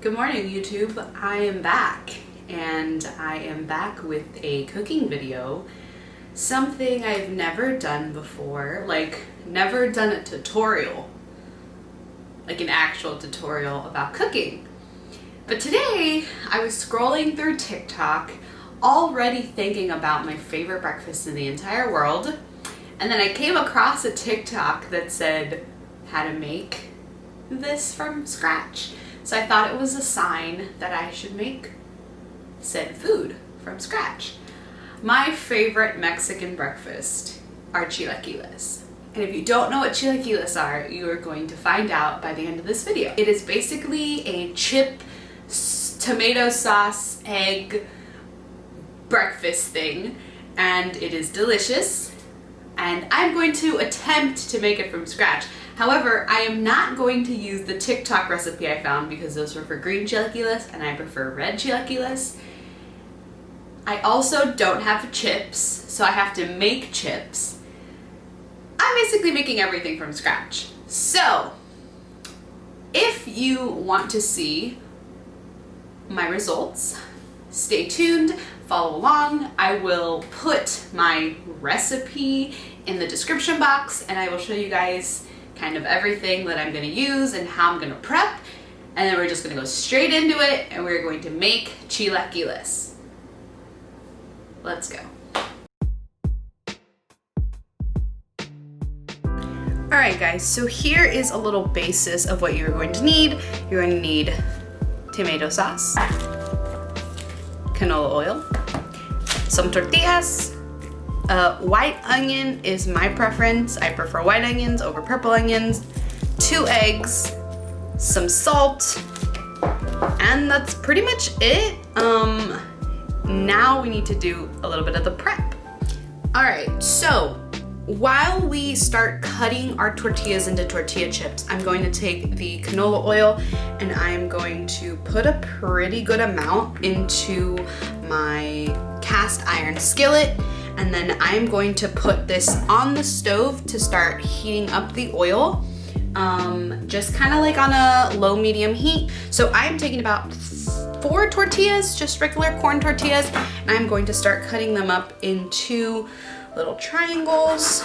Good morning, YouTube. I am back, and I am back with a cooking video. Something I've never done before, like never done a tutorial, like an actual tutorial about cooking. But today I was scrolling through TikTok, already thinking about my favorite breakfast in the entire world, and then I came across a TikTok that said how to make this from scratch. So I thought it was a sign that I should make said food from scratch. My favorite Mexican breakfast are chilaquiles. And if you don't know what chilaquiles are, you are going to find out by the end of this video. It is basically a chip, tomato sauce, egg breakfast thing, and it is delicious. And I'm going to attempt to make it from scratch. However, I am not going to use the TikTok recipe I found because those were for green chilaquiles and I prefer red chilaquiles. I also don't have chips, so I have to make chips. I'm basically making everything from scratch. So, if you want to see my results, stay tuned, follow along. I will put my recipe in the description box and I will show you guys kind of everything that I'm going to use and how I'm going to prep, and then we're just going to go straight into it and we're going to make chilaquiles. Let's go. Alright guys, so here is a little basis of what you're going to need. You're going to need tomato sauce, canola oil, some tortillas. White onion is my preference. I prefer white onions over purple onions, 2 eggs, some salt, and that's pretty much it. Now we need to do a little bit of the prep. All right, so while we start cutting our tortillas into tortilla chips, I'm going to take the canola oil and I'm going to put a pretty good amount into my cast iron skillet. And then I'm going to put this on the stove to start heating up the oil, just kind of like on a low medium heat. So I'm taking about 4 tortillas, just regular corn tortillas, and I'm going to start cutting them up into little triangles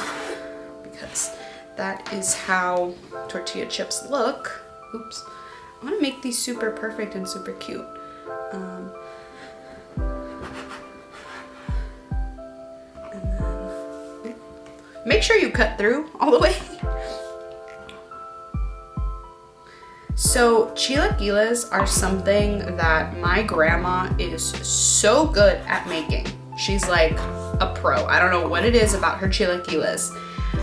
because that is how tortilla chips look. Oops. I want to make these super perfect and super cute. Make sure you cut through all the way. So chilaquiles are something that my grandma is so good at making. She's like a pro. I don't know what it is about her chilaquiles.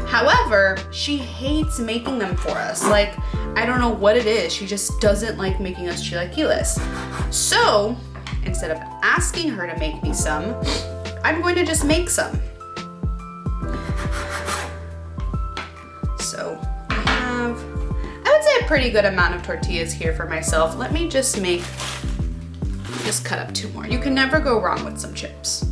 However, she hates making them for us. Like, I don't know what it is. She just doesn't like making us chilaquiles. So instead of asking her to make me some, I'm going to just make some. So I have, I would say, a pretty good amount of tortillas here for myself. Let me just cut up 2 more. You can never go wrong with some chips.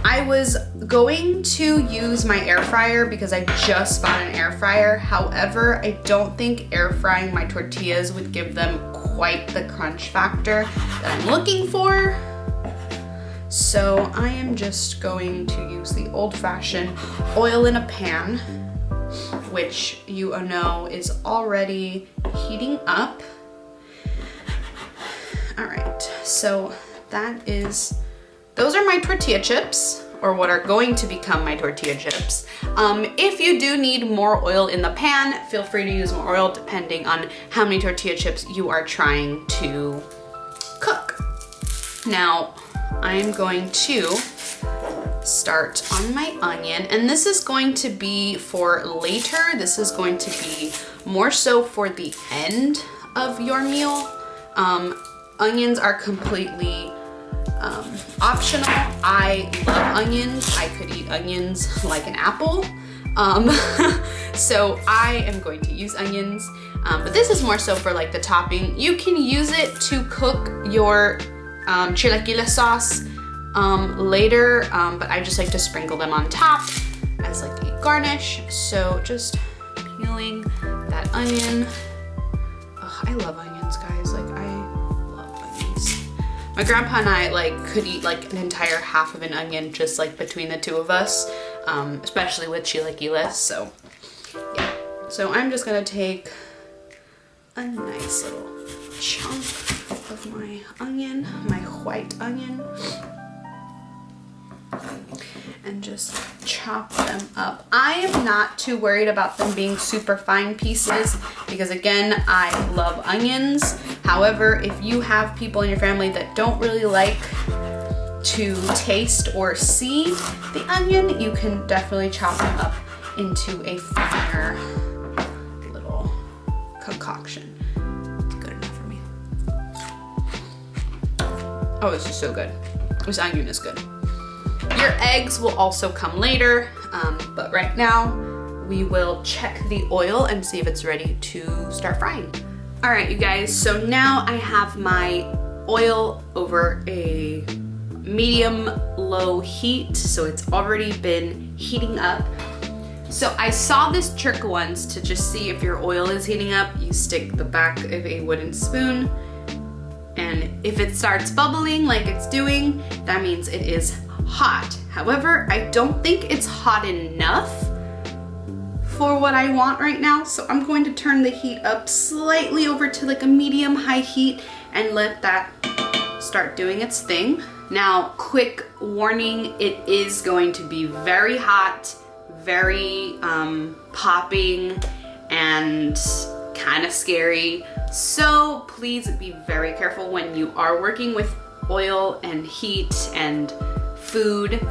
I was going to use my air fryer because I just bought an air fryer. However, I don't think air frying my tortillas would give them quite the crunch factor that I'm looking for. So I am just going to use the old-fashioned oil in a pan, which you know is already heating up. All right, so those are my tortilla chips, or what are going to become my tortilla chips. If you do need more oil in the pan, feel free to use more oil depending on how many tortilla chips you are trying to cook. Now, I'm going to start on my onion, and this is going to be for later. This is going to be more so for the end of your meal. Onions are completely optional. I love onions. I could eat onions like an apple. So I am going to use onions, but this is more so for like the topping. You can use it to cook your chilaquile sauce later, but I just like to sprinkle them on top as like a garnish. So just peeling that onion I love onions, guys. Like, I love onions. My grandpa and I like could eat like an entire half of an onion just like between the two of us, especially with chilaquiles. So yeah. So I'm just gonna take a nice little chunk of my onion, my white onion, and just chop them up. I am not too worried about them being super fine pieces because, again, I love onions. However, if you have people in your family that don't really like to taste or see the onion, you can definitely chop them up into a finer little concoction. It's good enough for me. Oh, this is so good. This onion is good. Your eggs will also come later, but right now we will check the oil and see if it's ready to start frying. All right, you guys, so now I have my oil over a medium-low heat, so it's already been heating up. So I saw this trick once to just see if your oil is heating up. You stick the back of a wooden spoon, and if it starts bubbling like it's doing, that means it is hot. However, I don't think it's hot enough for what I want right now, so I'm going to turn the heat up slightly over to like a medium-high heat and let that start doing its thing. Now, quick warning, it is going to be very hot, very popping, and kind of scary. So please be very careful when you are working with oil and heat and food.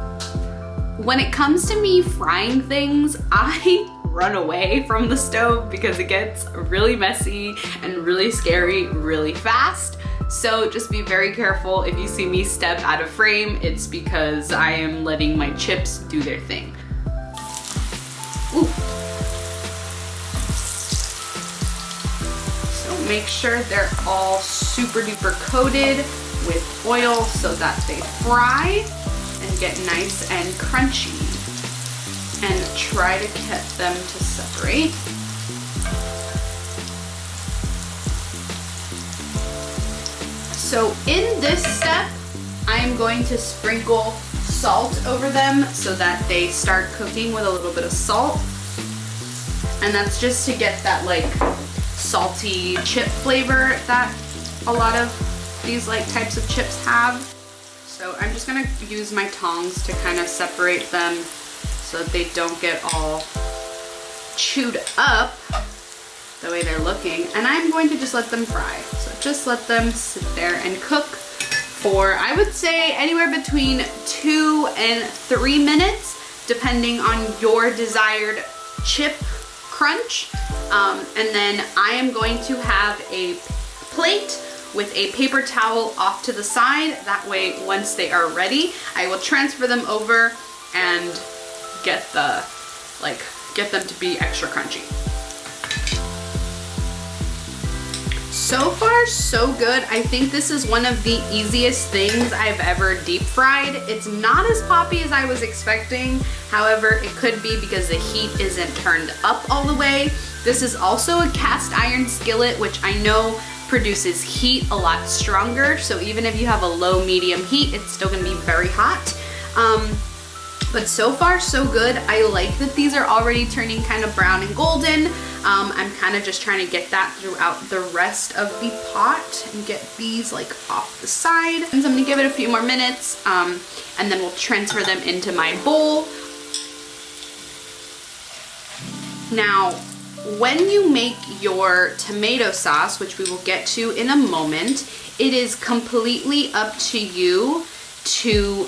When it comes to me frying things, I run away from the stove because it gets really messy and really scary really fast. So just be very careful. If you see me step out of frame, it's because I am letting my chips do their thing. Ooh. So make sure they're all super duper coated with oil so that they fry and get nice and crunchy, and try to get them to separate. So in this step, I'm going to sprinkle salt over them so that they start cooking with a little bit of salt. And that's just to get that like salty chip flavor that a lot of these like types of chips have. So I'm just gonna use my tongs to kind of separate them so that they don't get all chewed up the way they're looking. And I'm going to just let them fry. So just let them sit there and cook for, I would say, anywhere between 2 and 3 minutes, depending on your desired chip crunch. And then I am going to have a plate with a paper towel off to the side. That way, once they are ready, I will transfer them over and get them to be extra crunchy. So far, so good. I think this is one of the easiest things I've ever deep fried. It's not as poppy as I was expecting. However, it could be because the heat isn't turned up all the way. This is also a cast iron skillet, which I know produces heat a lot stronger. So even if you have a low medium heat, it's still gonna be very hot. But so far, so good. I like that these are already turning kind of brown and golden. I'm kind of just trying to get that throughout the rest of the pot and get these like off the side. And so I'm gonna give it a few more minutes and then we'll transfer them into my bowl. Now, when you make your tomato sauce, which we will get to in a moment, it is completely up to you to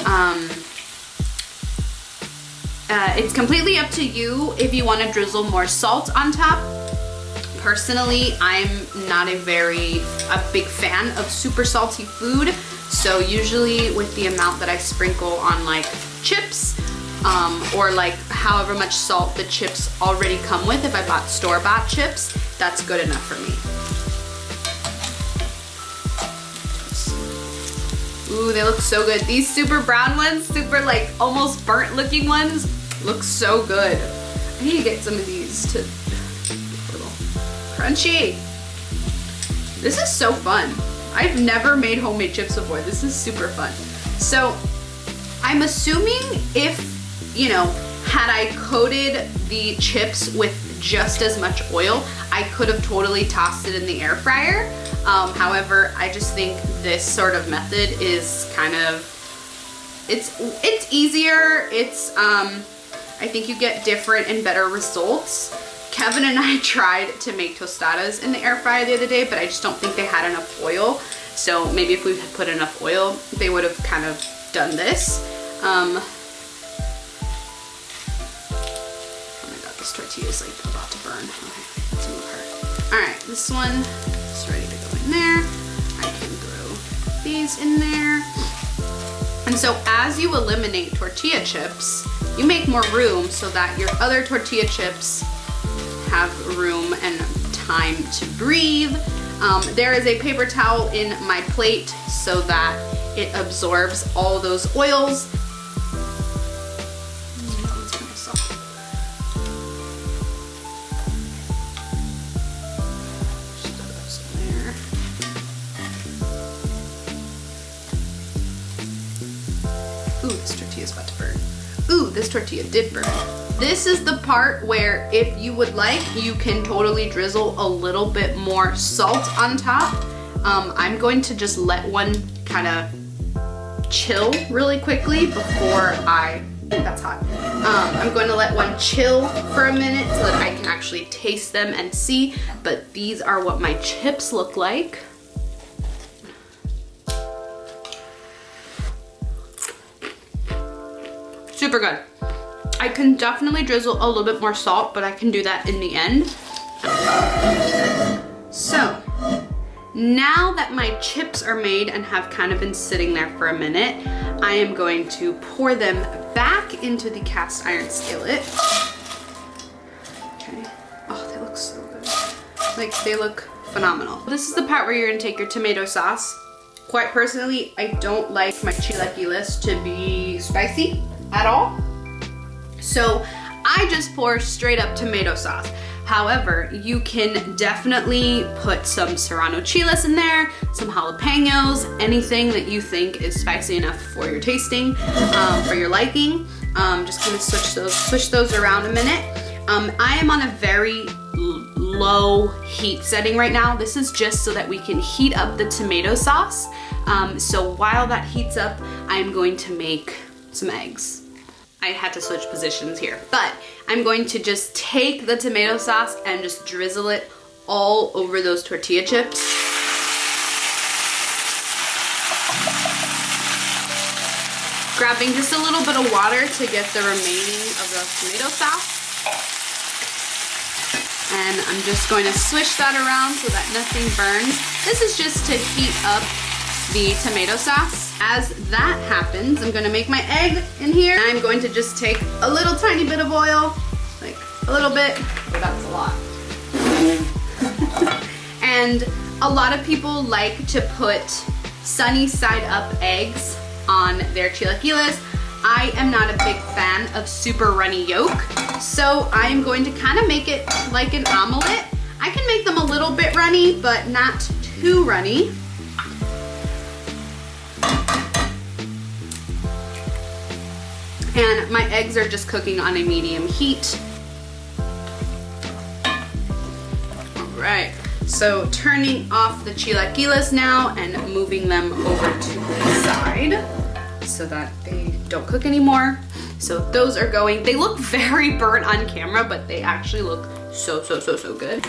if you want to drizzle more salt on top. Personally, I'm not a big fan of super salty food, so usually with the amount that I sprinkle on like chips, or like however much salt the chips already come with, if I bought store-bought chips, that's good enough for me. Ooh, they look so good. These super brown ones, super like almost burnt looking ones, look so good. I need to get some of these to be a little crunchy. This is so fun. I've never made homemade chips before. This is super fun. So I'm assuming if, you know, had I coated the chips with just as much oil, I could have totally tossed it in the air fryer. However, I just think this sort of method is kind of, it's easier. It's, I think you get different and better results. Kevin and I tried to make tostadas in the air fryer the other day, but I just don't think they had enough oil. So maybe if we had put enough oil, they would have kind of done this. Oh my god, this tortilla is like about to burn. Okay, let's move her. All right, this one is ready to go in there. I can throw these in there. And so as you eliminate tortilla chips, you make more room so that your other tortilla chips have room and time to breathe. There is a paper towel in my plate so that it absorbs all those oils. Ooh, this tortilla is about to burn. Ooh, this tortilla did burn. This is the part where, if you would like, you can totally drizzle a little bit more salt on top. I'm going to just let one kind of chill really quickly before I, that's hot. I'm going to let one chill for a minute so that I can actually taste them and see, but these are what my chips look like. Super good. I can definitely drizzle a little bit more salt, but I can do that in the end. So now that my chips are made and have kind of been sitting there for a minute, I am going to pour them back into the cast iron skillet. Okay. Oh, they look so good. Like, they look phenomenal. This is the part where you're gonna take your tomato sauce. Quite personally, I don't like my chilaquiles to be spicy at all. So I just pour straight up tomato sauce. However, you can definitely put some serrano chiles in there, some jalapenos, anything that you think is spicy enough for your tasting, for your liking. Just kind of switch those around a minute. I am on a very low heat setting right now. This is just so that we can heat up the tomato sauce. So while that heats up, I'm going to make some eggs. I had to switch positions here, but I'm going to just take the tomato sauce and just drizzle it all over those tortilla chips. Grabbing just a little bit of water to get the remaining of the tomato sauce. And I'm just going to swish that around so that nothing burns. This is just to heat up the tomato sauce. As that happens, I'm gonna make my egg in here. I'm going to just take a little tiny bit of oil, like a little bit, oh, that's a lot. And a lot of people like to put sunny side up eggs on their chilaquiles. I am not a big fan of super runny yolk, so I am going to kind of make it like an omelet. I can make them a little bit runny, but not too runny. And my eggs are just cooking on a medium heat. All right, so turning off the chilaquiles now and moving them over to the side so that they don't cook anymore. So those are going, they look very burnt on camera, but they actually look so good.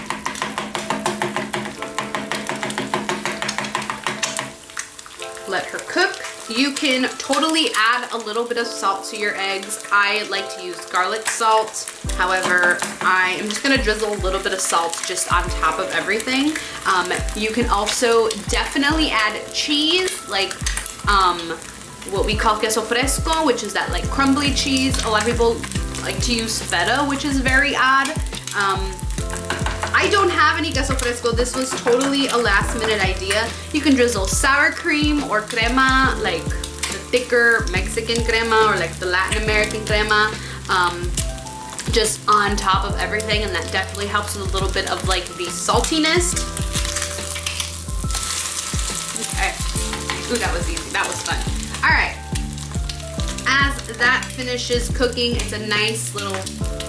Let her cook. You can totally add a little bit of salt to your eggs. I like to use garlic salt. However, I am just gonna drizzle a little bit of salt just on top of everything. You can also definitely add cheese, like what we call queso fresco, which is that like crumbly cheese. A lot of people like to use feta, which is very odd. I don't have any queso fresco. This was totally a last minute idea. You can drizzle sour cream or crema, like the thicker Mexican crema or like the Latin American crema, just on top of everything, and that definitely helps with a little bit of like the saltiness. Okay. Ooh, that was easy. That was fun. All right. As that finishes cooking, it's a nice little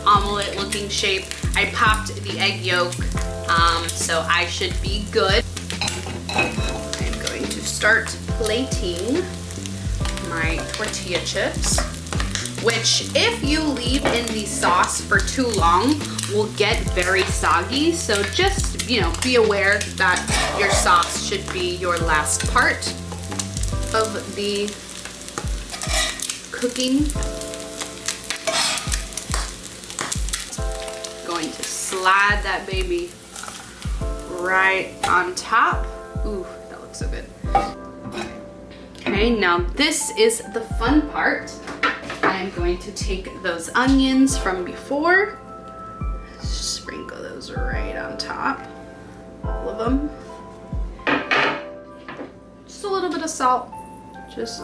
omelet looking shape. I popped the egg yolk, so I should be good. I'm going to start plating my tortilla chips, which if you leave in the sauce for too long will get very soggy. So just, you know, be aware that your sauce should be your last part of the cooking. Going to slide that baby right on top. Ooh, that looks so good. Okay, now this is the fun part. I'm going to take those onions from before, sprinkle those right on top, all of them. Just a little bit of salt, there's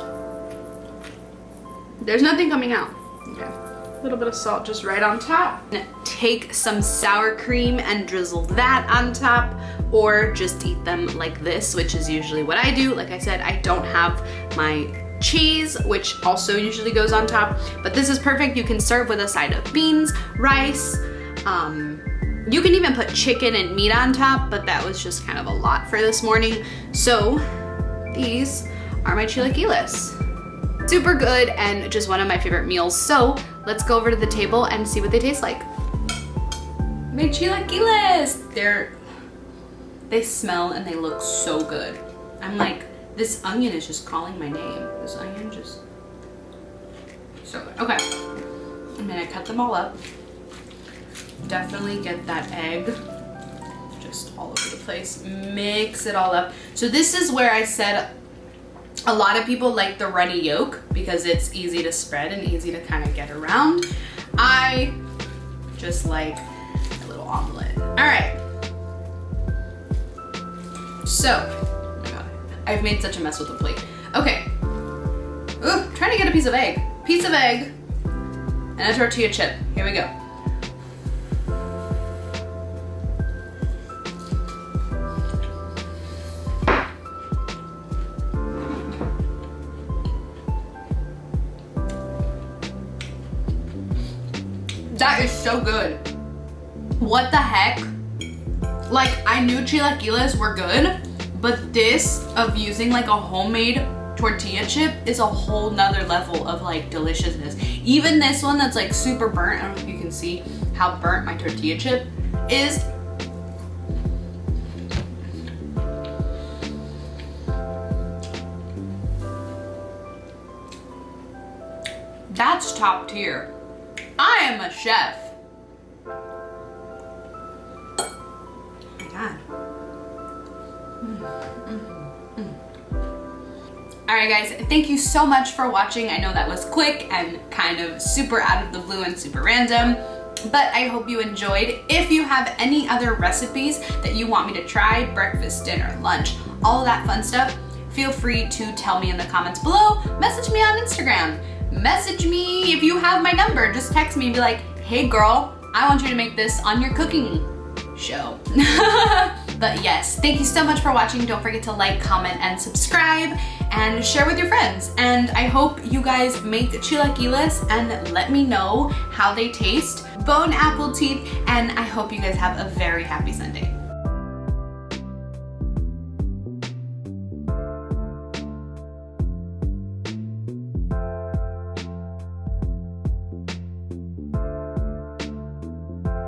nothing coming out. Okay, a little bit of salt just right on top. Take some sour cream and drizzle that on top, or just eat them like this, which is usually what I do. Like I said, I don't have my cheese, which also usually goes on top, but this is perfect. You can serve with a side of beans, rice. You can even put chicken and meat on top, but that was just kind of a lot for this morning. So these are my chilaquiles. Super good and just one of my favorite meals. So let's go over to the table and see what they taste like. My chilaquiles! They smell and they look so good. I'm like, this onion is just calling my name. This onion just, so good. Okay, I'm gonna cut them all up. Definitely get that egg just all over the place. Mix it all up. So this is where I said a lot of people like the runny yolk because it's easy to spread and easy to kind of get around. I just like a little omelet. All right. So, I've made such a mess with the plate. Okay. Ooh, trying to get a piece of egg. Piece of egg and a tortilla chip. Here we go. That is so good. What the heck? Like, I knew chilaquiles were good, but this of using like a homemade tortilla chip is a whole nother level of like deliciousness. Even this one that's like super burnt, I don't know if you can see how burnt my tortilla chip is. That's top tier. I am a chef. Oh my God. All right guys, thank you so much for watching. I know that was quick and kind of super out of the blue and super random, but I hope you enjoyed. If you have any other recipes that you want me to try, breakfast, dinner, lunch, all of that fun stuff, feel free to tell me in the comments below. Message me on Instagram. Message me if you have my number. Just text me and be like, hey girl, I want you to make this on your cooking show. But yes, thank you so much for watching. Don't forget to like, comment, and subscribe, and share with your friends. And I hope you guys make chilaquiles and let me know how they taste. Bon appetit, and I hope you guys have a very happy Sunday.